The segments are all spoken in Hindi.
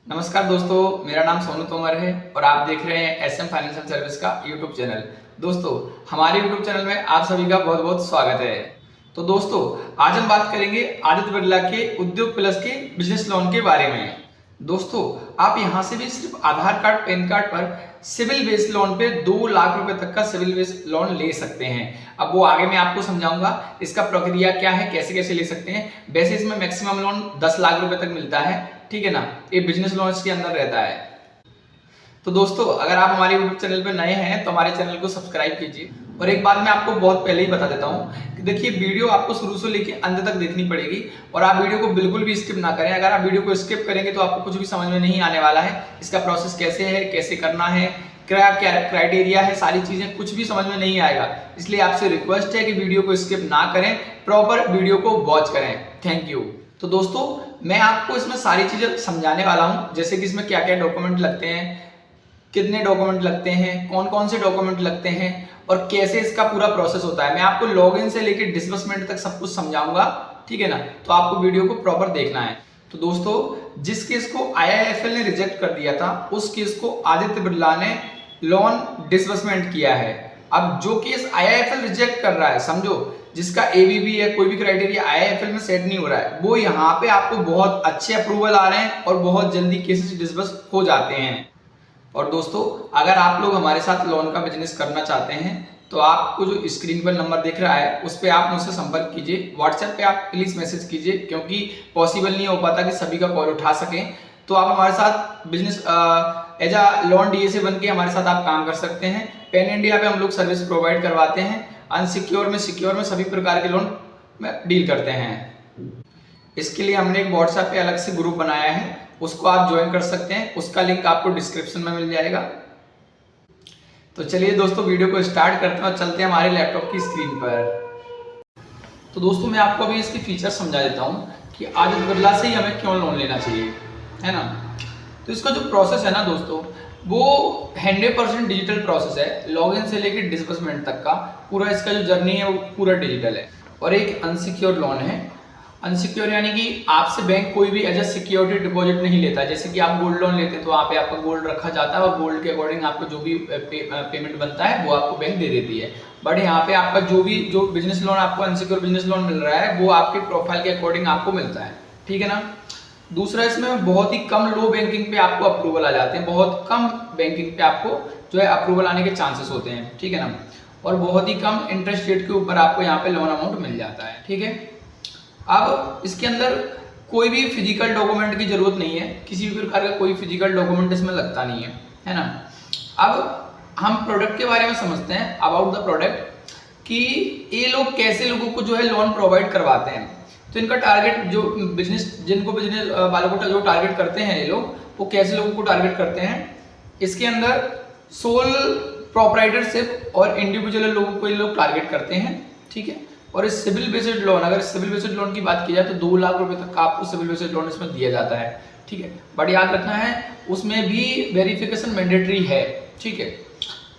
नमस्कार दोस्तों, मेरा नाम सोनू तोमर है और आप देख रहे हैं एसएम फाइनेंशियल सर्विस का यूट्यूब चैनल। दोस्तों, हमारे यूट्यूब चैनल में आप सभी का बहुत बहुत स्वागत है। तो दोस्तों, आज हम बात करेंगे आदित्य बिरला के उद्योग प्लस के बिजनेस लोन के बारे में। दोस्तों, आप यहां से भी सिर्फ आधार कार्ड पैन कार्ड पर सिविल बेस्ड लोन पे 2 लाख रुपए तक का सिविल बेस्ड लोन ले सकते हैं। अब वो आगे मैं आपको समझाऊंगा इसका प्रक्रिया क्या है, कैसे कैसे ले सकते हैं। वैसे इसमें मैक्सिमम लोन 10 लाख रुपए तक मिलता है, ठीक है ना। ये बिजनेस लोन के अंदर रहता है। तो दोस्तों, अगर आप हमारे यूट्यूब चैनल पर नए हैं तो हमारे चैनल को सब्सक्राइब कीजिए। और एक बात मैं आपको बहुत पहले ही बता देता हूँ कि देखिए, वीडियो आपको शुरू से लेकर अंत तक देखनी पड़ेगी और आप वीडियो को बिल्कुल भी स्किप ना करें। अगर आप वीडियो को स्किप करेंगे तो आपको कुछ भी समझ में नहीं आने वाला है। इसका प्रोसेस कैसे है, कैसे करना है, क्या क्राइटेरिया है, सारी चीजें कुछ भी समझ में नहीं आएगा। इसलिए आपसे रिक्वेस्ट है कि वीडियो को स्किप ना करें, प्रॉपर वीडियो को वॉच करें। Thank you. तो दोस्तों, मैं आपको इसमें सारी चीजें समझाने वाला हूँ, जैसे कि इसमें क्या क्या डॉक्यूमेंट लगते हैं, कितने डॉक्यूमेंट लगते हैं, कौन कौन से डॉक्यूमेंट लगते हैं और कैसे इसका पूरा प्रोसेस होता है। मैं आपको लॉगिन से लेकर डिसबर्समेंट तक सब कुछ समझाऊंगा, ठीक है ना। तो आपको वीडियो को प्रॉपर देखना है। तो दोस्तों, जिस केस को आईआईएफएल ने रिजेक्ट कर दिया था, उस केस को आदित्य बिरला ने लोन डिसबर्समेंट किया है। अब जो केस आईआईएफएल रिजेक्ट कर रहा है, समझो जिसका एबीबी है, कोई भी क्राइटेरिया आईआईएफएल में सेट नहीं हो रहा है, वो यहाँ पे आपको बहुत अच्छे अप्रूवल आ रहे हैं और बहुत जल्दी केसेस डिसबर्स हो जाते हैं। और दोस्तों, अगर आप लोग हमारे साथ लोन का बिजनेस करना चाहते हैं तो आपको जो स्क्रीन पर नंबर दिख रहा है उस पर आप मुझसे संपर्क कीजिए। व्हाट्सएप पे आप प्लीज मैसेज कीजिए, क्योंकि पॉसिबल नहीं हो पाता कि सभी का कॉल उठा सकें। तो आप हमारे साथ business as a loan DSA बन के हमारे साथ आप काम कर सकते हैं। पैन इंडिया पे हम लोग सर्विस प्रोवाइड करवाते हैं। अनसिक्योर में, सिक्योर में सभी प्रकार के लोन में डील करते हैं। इसके लिए हमने एक व्हाट्सएप पे अलग से ग्रुप बनाया है, उसको आप ज्वाइन कर सकते हैं। उसका लिंक आपको डिस्क्रिप्शन में मिल जाएगा। तो चलिए दोस्तों, वीडियो को स्टार्ट करते हैं और चलते हैं हमारे लैपटॉप की स्क्रीन पर। तो दोस्तों, मैं आपको अभी इसके फीचर समझा देता हूँ कि आदित्य बिरला से ही हमें क्यों लोन लेना चाहिए, है ना। तो इसका जो प्रोसेस है ना दोस्तों, वो 100% डिजिटल प्रोसेस है। लॉगिन से लेकर डिसबर्समेंट तक का पूरा इसका जो जर्नी है वो पूरा डिजिटल है। और एक अनसिक्योर लोन है। अनसिक्योर यानी कि आपसे बैंक कोई भी एज अ सिक्योरिटी डिपॉजिट नहीं लेता। जैसे कि आप गोल्ड लोन लेते हैं तो वहाँ पे आपका गोल्ड रखा जाता है और गोल्ड के अकॉर्डिंग आपको जो भी पेमेंट बनता है वो आपको बैंक दे देती है। बट यहाँ पे आपका जो बिजनेस लोन आपको अनसिक्योर बिजनेस लोन मिल रहा है वो आपके प्रोफाइल के अकॉर्डिंग आपको मिलता है, ठीक है ना। दूसरा, इसमें बहुत ही कम लो बैंकिंग पे आपको अप्रूवल आ जाते हैं। बहुत कम बैंकिंग पे आपको जो है अप्रूवल आने के चांसेस होते हैं, ठीक है ना। और बहुत ही कम इंटरेस्ट रेट के ऊपर आपको यहाँ पे लोन अमाउंट मिल जाता है, ठीक है। अब इसके अंदर कोई भी फिजिकल डॉक्यूमेंट की जरूरत नहीं है। किसी भी प्रकार का कोई फिजिकल डॉक्यूमेंट इसमें लगता नहीं है ना। अब हम प्रोडक्ट के बारे में समझते हैं, अबाउट द प्रोडक्ट, कि ये लोग कैसे लोगों को जो है लोन प्रोवाइड करवाते हैं। तो इनका टारगेट जो जिनको बिजनेस वालों को जो टारगेट करते हैं ये लोग, वो कैसे लोगों को टारगेट करते हैं। इसके अंदर सोल प्रोप्राइटरशिप और इंडिविजुअल लोगों को ये लोग टारगेट करते हैं, ठीक है। और इस सिविल बेस्ड लोन, अगर सिविल बेस्ड लोन की बात की जाए तो 2 लाख रुपए तक का आपको सिविल बेस्ड लोन इसमें दिया जाता है, ठीक है। बट याद रखना है, उसमें भी वेरिफिकेशन मैंडेटरी है, ठीक है।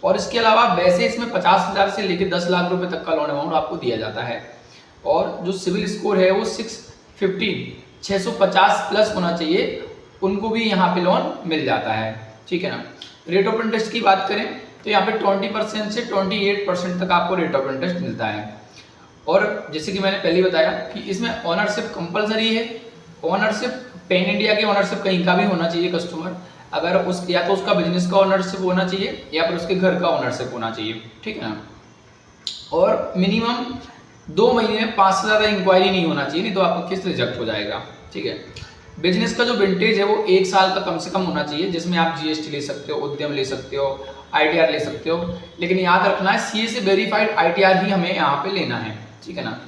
और इसके अलावा वैसे इसमें 50,000 से लेकर 10 लाख रुपए तक का लोन अमाउंट आपको दिया जाता है। और जो सिविल स्कोर है वो 650 प्लस होना चाहिए, उनको भी यहाँ पे लोन मिल जाता है, ठीक है ना। रेट ऑफ इंटरेस्ट की बात करें तो यहाँ पे 20% से 28% तक आपको रेट ऑफ इंटरेस्ट मिलता है। और जैसे कि मैंने पहले बताया कि इसमें ओनरशिप कंपलसरी है। ओनरशिप पैन इंडिया की ओनरशिप कहीं का भी होना चाहिए कस्टमर, अगर उस या तो उसका बिजनेस का ओनरशिप होना चाहिए या फिर उसके घर का ओनरशिप होना चाहिए, ठीक है ना। और मिनिमम 2 महीने में 5 से ज़्यादा इंक्वायरी नहीं होना चाहिए, नहीं तो आपका किस्त रिजेक्ट हो जाएगा, ठीक है। बिजनेस का जो विंटेज है वो 1 साल का कम से कम होना चाहिए, जिसमें आप जीएसटी ले सकते हो, उद्यम ले सकते हो, आईटीआर ले सकते हो। लेकिन याद रखना है, सीए से वेरीफाइड आईटीआर ही हमें यहाँ पे लेना है, ठीक है ना।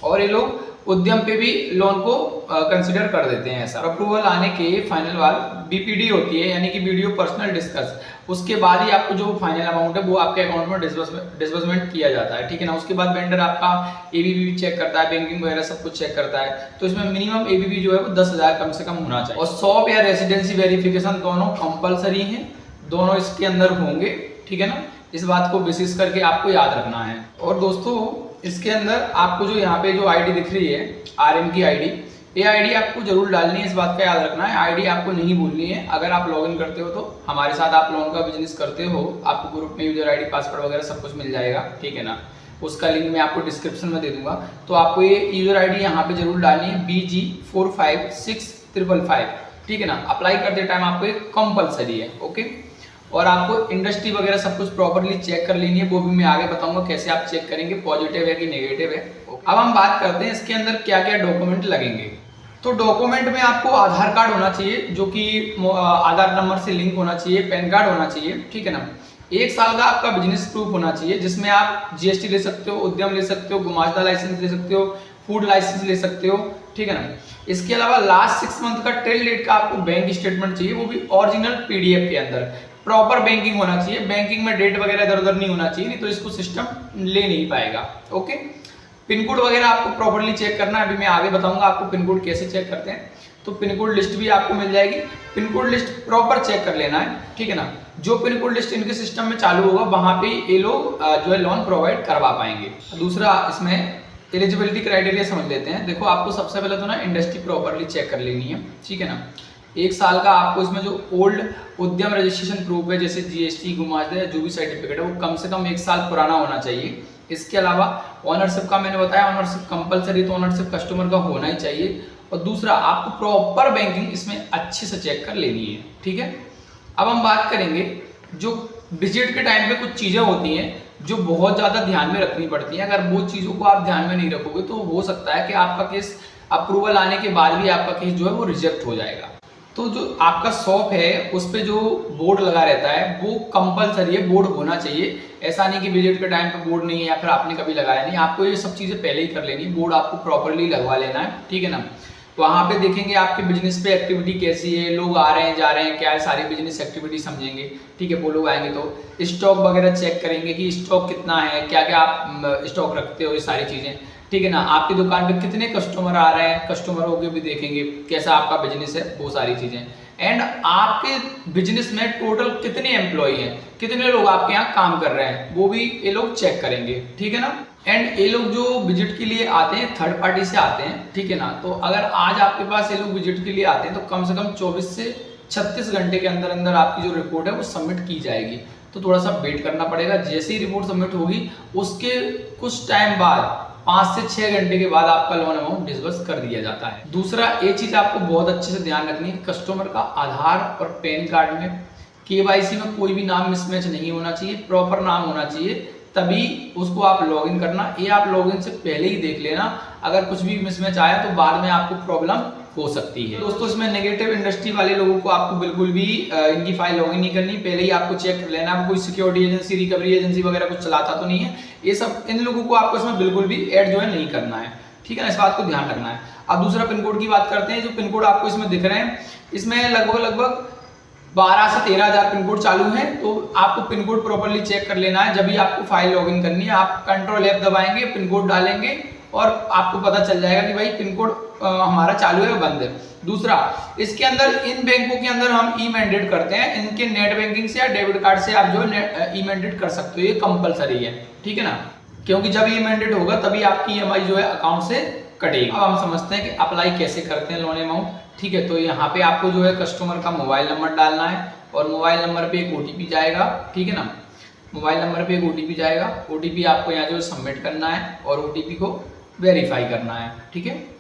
और ये लोग उद्यम पे भी लोन को कंसिडर कर देते हैं ऐसा। अप्रूवल आने के फाइनल बार बीपीडी होती है, यानी कि वीडियो पर्सनल डिस्कस, उसके बाद ही आपको जो फाइनल अमाउंट है वो आपके अकाउंट में डिसबर्समेंट किया जाता है, ठीक है ना। उसके बाद वेंडर आपका एबीबी चेक करता है, बैंकिंग वगैरह सब कुछ चेक करता है। तो इसमें मिनिमम एबीबी जो है वो 10,000 कम से कम होना चाहिए। और शॉप या रेसिडेंसी वेरिफिकेशन दोनों कंपलसरी है, दोनों इसके अंदर होंगे, ठीक है ना। इस बात को विशेष करके आपको याद रखना है। और दोस्तों, इसके अंदर आपको जो यहाँ पे जो आईडी दिख रही है, आरएम की आईडी, ये आईडी आपको जरूर डालनी है, इस बात का याद रखना है। आईडी आपको नहीं भूलनी है। अगर आप लॉगिन करते हो तो हमारे साथ आप लोन का बिजनेस करते हो, आपको ग्रुप में यूजर आईडी पासवर्ड वगैरह सब कुछ मिल जाएगा, ठीक है ना। उसका लिंक मैं आपको डिस्क्रिप्शन में दे दूंगा। तो आपको ये यूजर आईडी यहाँ पे जरूर डालनी है, BG456555, ठीक है ना। अप्लाई करते टाइम आपको एक कंपलसरी है, ओके। और आपको इंडस्ट्री वगैरह सब कुछ प्रॉपर्ली चेक कर लेनी है, वो भी मैं आगे बताऊंगा कैसे आप चेक करेंगे पॉजिटिव है कि नेगेटिव है। अब हम बात करते हैं इसके अंदर क्या क्या डॉक्यूमेंट लगेंगे। तो डॉक्यूमेंट में आपको आधार कार्ड होना चाहिए, जो कि आधार नंबर से लिंक होना चाहिए, पैन कार्ड होना चाहिए, ठीक है ना। 1 साल का आपका बिजनेस प्रूफ होना चाहिए, जिसमें आप GST ले सकते हो, उद्यम ले सकते हो, गुमास्ता लाइसेंस ले सकते हो, फूड लाइसेंस ले सकते हो, ठीक है ना। इसके अलावा लास्ट 6 मंथ का टेल डेट का आपको बैंक स्टेटमेंट चाहिए, वो भी ओरिजिनल PDF के अंदर। प्रॉपर बैंकिंग होना चाहिए, बैंकिंग में डेट वगैरह इधर उधर नहीं होना चाहिए, नहीं तो इसको सिस्टम ले नहीं पाएगा, ओके। पिन कोड वगैरह आपको प्रॉपर्ली चेक करना है, अभी मैं आगे बताऊंगा आपको पिन कोड कैसे चेक करते हैं। तो पिन कोड लिस्ट भी आपको मिल जाएगी, pin code list proper check कर लेना है, ठीक है ना। जो पिन कोड लिस्ट इनके सिस्टम में चालू होगा वहां पे ये लोग जो है लोन प्रोवाइड करवा पाएंगे। दूसरा इसमें एलिजिबिलिटी क्राइटेरिया समझ लेते हैं। देखो आपको सबसे पहले तो ना इंडस्ट्री प्रॉपर्ली चेक कर लेनी है, ठीक है ना। 1 साल का आपको इसमें जो ओल्ड उद्यम रजिस्ट्रेशन प्रूफ है, जैसे GST, गुमास्ता या जो भी सर्टिफिकेट है, वो कम से कम 1 साल पुराना होना चाहिए। इसके अलावा ओनरशिप का मैंने बताया, ओनरशिप कंपलसरी, तो ओनरशिप कस्टमर का होना ही चाहिए। और दूसरा आपको प्रॉपर बैंकिंग इसमें अच्छे से चेक कर लेनी है, ठीक है। अब हम बात करेंगे जो विजिट के टाइम पे कुछ चीजें होती हैं जो बहुत ज्यादा ध्यान में रखनी पड़ती हैं। अगर वो चीजों को आप ध्यान में नहीं रखोगे तो हो सकता है कि आपका केस अप्रूवल आने के बाद भी आपका केस जो है वो रिजेक्ट हो जाएगा। तो जो आपका शॉप है उस पे जो बोर्ड लगा रहता है वो कंपलसरी है, बोर्ड होना चाहिए। ऐसा नहीं कि विजिट के टाइम पे बोर्ड नहीं है या फिर आपने कभी लगाया नहीं, आपको ये सब चीजें पहले ही कर लेनी है। बोर्ड आपको प्रॉपर्ली लगवा लेना है, ठीक है ना। वहां पे देखेंगे आपके बिजनेस पे एक्टिविटी कैसी है, लोग आ रहे हैं जा रहे हैं, क्या है, सारी बिजनेस एक्टिविटी समझेंगे, ठीक है। वो लोग आएंगे तो स्टॉक वगैरह चेक करेंगे कि स्टॉक कितना है, क्या क्या आप स्टॉक रखते हो, ये सारी चीजें, ठीक है ना। आपकी दुकान पे कितने कस्टमर आ रहे हैं, कस्टमरों के भी देखेंगे, कैसा आपका बिजनेस है, वो सारी चीजें। एंड आपके बिजनेस में टोटल कितने एम्प्लॉई हैं, कितने लोग आपके यहाँ काम कर रहे हैं, वो भी ये लोग चेक करेंगे, ठीक है ना। एंड ये लोग जो विजिट के लिए आते हैं थर्ड पार्टी से आते हैं, ठीक है ना। तो अगर आज आपके पास ये लोग विजिट के लिए आते हैं तो कम से कम 24 से 36 घंटे के अंदर अंदर आपकी जो रिपोर्ट है वो सबमिट की जाएगी। तो थोड़ा सा वेट करना पड़ेगा। जैसे ही रिपोर्ट सबमिट होगी उसके कुछ टाइम बाद 5 से 6 घंटे के बाद आपका लोन अमाउंट डिसबर्स कर दिया जाता है। दूसरा ये चीज आपको बहुत अच्छे से ध्यान रखनी है, कस्टमर का आधार और पैन कार्ड में KYC में कोई भी नाम मिसमैच नहीं होना चाहिए, प्रॉपर नाम होना चाहिए, तभी उसको आप लॉगिन करना। ये आप लॉगिन से पहले ही देख लेना, अगर कुछ भी मिसमैच आया तो बाद में आपको प्रॉब्लम हो सकती है। दोस्तों इसमें नेगेटिव इंडस्ट्री वाले लोगों को आपको बिल्कुल भी इनकी फाइल लॉगिन नहीं करनी, पहले ही आपको चेक कर लेना कोई सिक्योरिटी एजेंसी, रिकवरी एजेंसी वगैरह कुछ चलाता तो नहीं है। ये सब इन लोगों को आपको इसमें बिल्कुल भी ऐड जो है नहीं करना है, ठीक है ना। इस बात को ध्यान रखना है। अब दूसरा पिन कोड की बात करते हैं। जो पिन कोड आपको इसमें दिख रहे हैं, इसमें लगभग 12 से 13 हज़ार पिन कोड चालू है। तो आपको पिन कोड प्रॉपर्ली चेक कर लेना है। जब भी आपको फाइल लॉगिन करनी है आप कंट्रोल F दबाएंगे, पिन कोड डालेंगे और आपको पता चल जाएगा कि भाई पिन कोड हमारा चालू है बंद है। दूसरा, इसके अंदर इन बैंकों के अंदर हम ई मैंडेट करते हैं, इनके नेट बैंकिंग से या डेबिट कार्ड से आप जो है ई मैंडेट कर सकते हो, ये कंपलसरी है, ठीक है ना। क्योंकि जब ई मैंडेट होगा तभी आपकी EMI जो है अकाउंट से कटेगी। अब हम समझते हैं कि अप्लाई कैसे करते हैं लोन अमाउंट, ठीक है। तो यहाँ पे आपको जो है कस्टमर का मोबाइल नंबर डालना है और मोबाइल नंबर पे एक OTP जाएगा, ठीक है ना। मोबाइल नंबर पे एक OTP जाएगा, OTP आपको यहाँ जो सबमिट करना है और OTP को वेरीफाई करना है, ठीक है।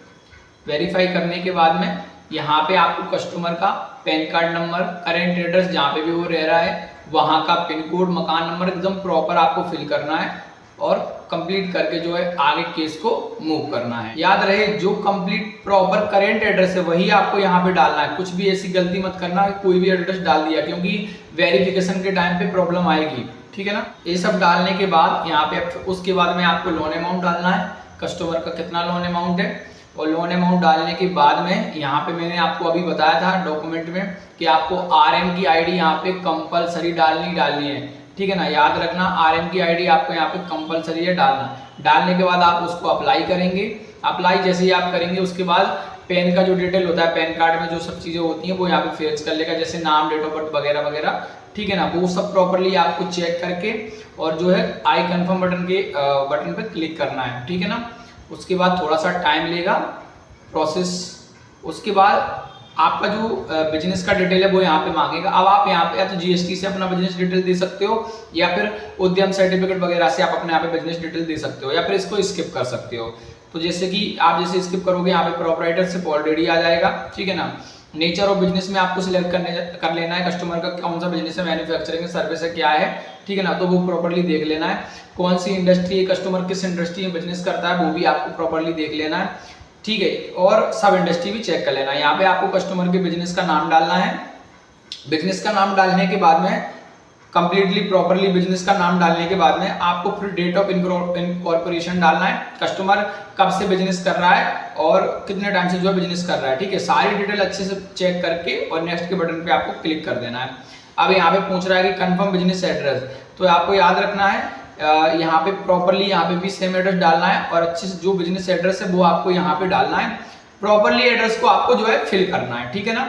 वेरीफाई करने के बाद में यहाँ पे आपको कस्टमर का pan card number, current address जहाँ पे भी वो रह रहा है वहाँ का पिन कोड, मकान नंबर एकदम प्रॉपर आपको फिल करना है और कंप्लीट करके जो है आगे केस को मूव करना है। याद रहे जो कंप्लीट प्रॉपर करेंट एड्रेस है वही आपको यहाँ पे डालना है। कुछ भी ऐसी गलती मत करना कि कोई भी एड्रेस डाल दिया, क्योंकि वेरिफिकेशन के टाइम पे प्रॉब्लम आएगी, ठीक है ना। ये सब डालने के बाद यहाँ पे उसके बाद में आपको लोन अमाउंट डालना है, कस्टमर का कितना लोन अमाउंट है। और लोन अमाउंट डालने के बाद में यहाँ पे मैंने आपको अभी बताया था डॉक्यूमेंट में कि आपको RM की ID यहाँ पे कंपलसरी डालनी है, ठीक है ना। याद रखना RM की ID आपको यहाँ पे कंपलसरी है डालना। डालने के बाद आप उसको अप्लाई करेंगे। अप्लाई जैसे ही आप करेंगे उसके बाद पैन का जो डिटेल होता है, पैन कार्ड में जो सब चीज़ें होती हैं वो यहाँ पे फेच कर लेगा, जैसे नाम, डेट ऑफ बर्थ वगैरह वगैरह, ठीक है ना। वो सब प्रॉपरली आपको चेक करके और जो है आई कन्फर्म बटन पे क्लिक करना है, ठीक है ना। उसके बाद थोड़ा सा टाइम लेगा प्रोसेस उसके बाद आपका जो बिजनेस का डिटेल है वो यहाँ पे मांगेगा। अब आप यहाँ पे या तो जीएसटी से अपना बिजनेस डिटेल दे सकते हो या फिर उद्यम सर्टिफिकेट वगैरह से आप अपने यहाँ पे बिजनेस डिटेल दे सकते हो या फिर इसको स्किप कर सकते हो। तो जैसे कि आप जैसे स्किप करोगे यहाँ पे प्रोप्राइटरशिप ऑलरेडी आ जाएगा, ठीक है ना। नेचर ऑफ बिजनेस में आपको सिलेक्ट कर लेना है कस्टमर का कौन सा बिजनेस है, मैन्युफैक्चरिंग सर्विस है, क्या है, ठीक है ना। तो वो प्रॉपर्ली देख लेना है। कौन सी इंडस्ट्री है, कस्टमर किस इंडस्ट्री में बिजनेस करता है वो भी आपको प्रॉपर्ली देख लेना है, ठीक है। और सब इंडस्ट्री भी चेक कर लेना है। यहाँ पे आपको कस्टमर के बिजनेस का नाम डालना है। बिजनेस का नाम डालने के बाद में कंप्लीटली प्रॉपर्ली बिजनेस का नाम डालने के बाद में आपको फिर डेट ऑफ इनकॉर्पोरेशन डालना है, कस्टमर कब से बिजनेस कर रहा है और कितने टाइम से जो है बिजनेस कर रहा है, ठीक है। सारी डिटेल अच्छे से चेक करके और नेक्स्ट के बटन पे आपको क्लिक कर देना है। अब यहाँ पे पूछ रहा है कि कंफर्म बिजनेस एड्रेस, तो आपको याद रखना है यहाँ पे प्रॉपर्ली यहाँ पे भी सेम एड्रेस डालना है और अच्छे से जो बिजनेस एड्रेस है वो आपको यहाँ पे डालना है। प्रॉपर्ली एड्रेस को आपको जो है फिल करना है, ठीक है ना।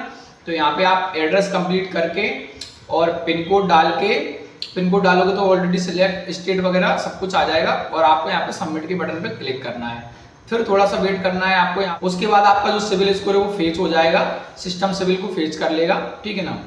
तो यहाँ पे आप एड्रेस कंप्लीट करके और पिन कोड डाल के, पिन कोड डालोगे तो ऑलरेडी सिलेक्ट स्टेट वगैरह सब कुछ आ जाएगा और आपको यहाँ पे सबमिट के बटन पे क्लिक करना है। फिर थोड़ा सा वेट करना है आपको यहाँ। उसके बाद आपका जो सिविल स्कोर है वो फेच हो जाएगा, सिस्टम सिविल को फेच कर लेगा, ठीक है ना।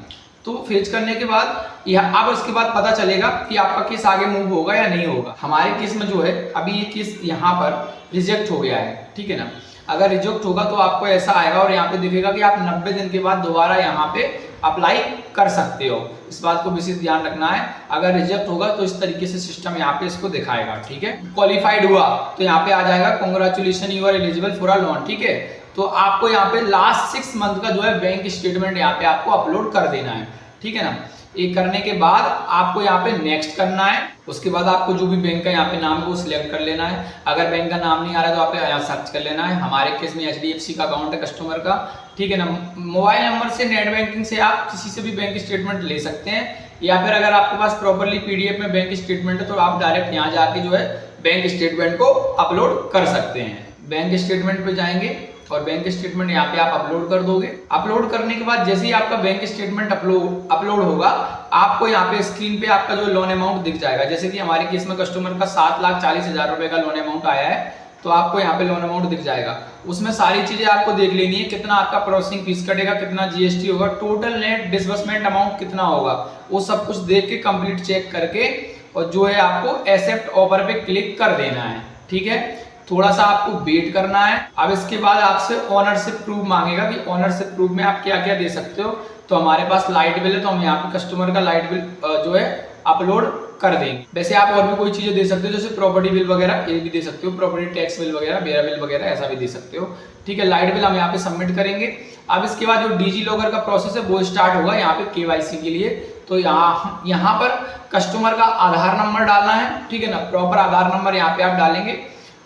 तो फेच करने के बाद अब उसके बाद पता चलेगा कि आपका केस आगे मूव होगा या नहीं होगा। हमारे केस में जो है अभी ये केस यहाँ पर रिजेक्ट हो गया है, ठीक है ना। अगर रिजेक्ट होगा तो आपको ऐसा आएगा और यहाँ पे दिखेगा कि आप 90 दिन के बाद दोबारा यहाँ पे अप्लाई कर सकते हो। इस बात को विशेष ध्यान रखना है। अगर रिजेक्ट होगा तो इस तरीके से सिस्टम यहाँ पे इसको दिखाएगा, ठीक है। क्वालिफाइड हुआ तो यहाँ पे आ जाएगा congratulation you are eligible for a loan, ठीक है। तो आपको यहाँ पे लास्ट 6 मंथ का जो है बैंक स्टेटमेंट यहाँ पे आपको अपलोड कर देना है, ठीक है ना। ये करने के बाद आपको यहाँ पे नेक्स्ट करना है। उसके बाद आपको जो भी बैंक का यहाँ पे नाम है वो सिलेक्ट कर लेना है। अगर बैंक का नाम नहीं आ रहा है तो आप यहाँ सर्च कर लेना है। हमारे केस में HDFC का अकाउंट है कस्टमर का, ठीक है ना। मोबाइल नंबर से नेट बैंकिंग से आप किसी से भी बैंक स्टेटमेंट ले सकते हैं या फिर अगर आपके पास प्रॉपर्ली PDF में बैंक स्टेटमेंट है तो आप डायरेक्ट यहाँ जाके जो है बैंक स्टेटमेंट को अपलोड कर सकते हैं। बैंक स्टेटमेंट पे जाएंगे और बैंक स्टेटमेंट यहाँ पे आप अपलोड कर दोगे। अपलोड करने के बाद जैसे ही आपका बैंक स्टेटमेंट अपलोड होगा आपको यहाँ पे स्क्रीन पे आपका जो लोन अमाउंट दिख जाएगा। जैसे कि हमारे केस में कस्टमर का 7,40,000 रुपए का लोन अमाउंट आया है तो आपको यहाँ पे लोन अमाउंट दिख जाएगा। उसमें सारी चीजें आपको देख लेनी है, कितना आपका प्रोसेसिंग फीस कटेगा, कितना GST होगा, टोटल नेट डिसबर्समेंट अमाउंट कितना होगा, वो सब कुछ देख के कंप्लीट चेक करके और जो है आपको एक्सेप्ट ऑफर पे क्लिक कर देना है, ठीक है। थोड़ा सा आपको वेट करना है। अब इसके बाद आपसे ओनरशिप प्रूफ मांगेगा कि ओनरशिप प्रूफ में आप क्या क्या दे सकते हो। तो हमारे पास लाइट बिल है तो हम यहाँ पे कस्टमर का लाइट बिल जो है अपलोड कर देंगे। वैसे आप और भी कोई चीजें दे सकते हो जैसे प्रॉपर्टी बिल वगैरह ये भी दे सकते हो, प्रॉपर्टी टैक्स बिल वगैरह, बेरा बिल वगैरह ऐसा भी दे सकते हो, ठीक है। लाइट बिल हम यहाँ पे सबमिट करेंगे। अब इसके बाद जो डिजी लॉकर का प्रोसेस है वो स्टार्ट होगा यहाँ पे KYC के लिए। तो यहाँ पर कस्टमर का आधार नंबर डालना है, ठीक है ना। प्रॉपर आधार नंबर यहाँ पे आप डालेंगे।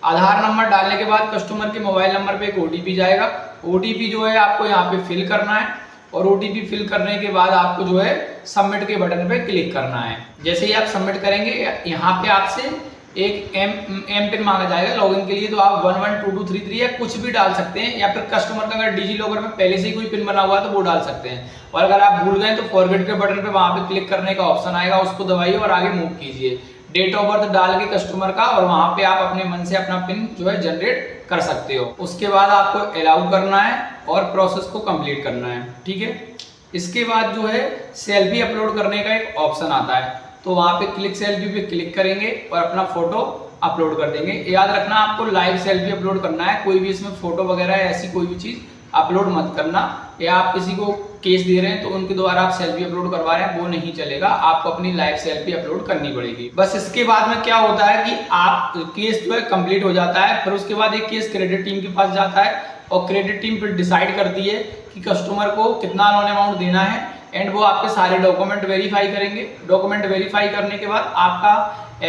आधार नंबर डालने के बाद कस्टमर के मोबाइल नंबर पे एक OTP जाएगा। OTP जो है आपको यहाँ पे फिल करना है और OTP फिल करने के बाद आपको जो है सबमिट के बटन पे क्लिक करना है। जैसे ही आप सबमिट करेंगे यहाँ पे आपसे एक एम पिन मांगा जाएगा लॉगिन के लिए। तो आप 112223 या कुछ भी डाल सकते हैं या फिर कस्टमर का अगर डिजी लॉकर में पहले से ही कोई पिन बना हुआ है तो वो डाल सकते हैं। और अगर आप भूल गए तो फॉरगेट के बटन पे वहां पे क्लिक करने का ऑप्शन आएगा, उसको दबाइए और आगे मूव कीजिए। डेट ऑफ बर्थ डाल के कस्टमर का और वहां पे आप अपने मन से अपना पिन जो है जनरेट कर सकते हो। उसके बाद आपको अलाउ करना है और प्रोसेस को कंप्लीट करना है, ठीक है। इसके बाद जो है सेल्फी अपलोड करने का एक ऑप्शन आता है तो वहां पे क्लिक सेल्फी पे क्लिक करेंगे और अपना फोटो अपलोड कर देंगे। याद रखना आपको लाइव सेल्फी अपलोड करना है, कोई भी इसमें फोटो वगैरह ऐसी कोई भी चीज अपलोड मत करना। या आप किसी को केस दे रहे हैं तो उनके द्वारा आप सेल्फी अपलोड करवा रहे हैं वो नहीं चलेगा, आपको अपनी लाइव सेल्फी अपलोड करनी पड़ेगी। बस इसके बाद में क्या होता है कि आप केस जो है कंप्लीट हो जाता है। फिर उसके बाद एक केस क्रेडिट टीम के पास जाता है और क्रेडिट टीम फिर डिसाइड करती है कि कस्टमर को कितना लोन अमाउंट देना है एंड वो आपके सारे डॉक्यूमेंट वेरीफाई करेंगे। डॉक्यूमेंट वेरीफाई करने के बाद आपका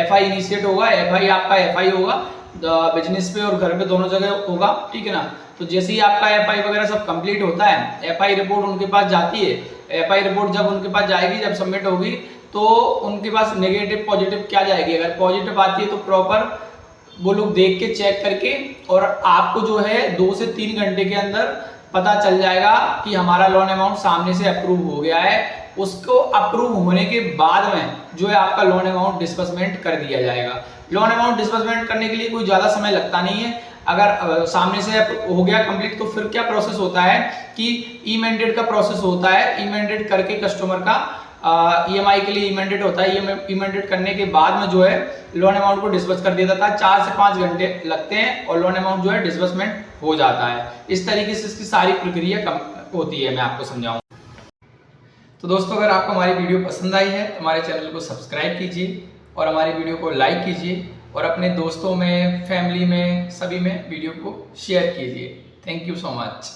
FI इनिशिएट होगा। आपका FI होगा बिजनेस पे और घर पे दोनों जगह होगा, ठीक है ना। तो जैसे ही आपका FI वगैरह सब कंप्लीट होता है FI रिपोर्ट उनके पास जाती है। FI रिपोर्ट जब उनके पास जाएगी, जब सबमिट होगी तो उनके पास नेगेटिव पॉजिटिव क्या जाएगी। अगर पॉजिटिव आती है तो प्रॉपर वो लोग देख के चेक करके और आपको जो है 2 से 3 घंटे के अंदर पता चल जाएगा कि हमारा लोन अमाउंट सामने से अप्रूव हो गया है। उसको अप्रूव होने के बाद में जो है आपका लोन अमाउंट डिस्बर्समेंट कर दिया जाएगा। लोन अमाउंट डिस्बर्समेंट करने के लिए कोई ज़्यादा समय लगता नहीं है। अगर सामने से हो गया कंप्लीट तो फिर क्या प्रोसेस होता है कि ई मैंडेट का प्रोसेस होता है। ई मैंडेट करके कस्टमर का ईएमआई के लिए ई मैंडेट होता है। ई मैंडेट करने के बाद में जो है लोन अमाउंट को डिस्बर्स कर दिया जाता है। 4 से 5 घंटे लगते हैं और लोन अमाउंट जो है डिस्बर्समेंट हो जाता है। इस तरीके से इसकी सारी प्रक्रिया होती है, मैं आपको समझाऊं। तो दोस्तों, अगर आपको हमारी वीडियो पसंद आई है तो हमारे चैनल को सब्सक्राइब कीजिए और हमारी वीडियो को लाइक कीजिए और अपने दोस्तों में, फैमिली में, सभी में वीडियो को शेयर कीजिए। Thank you so much.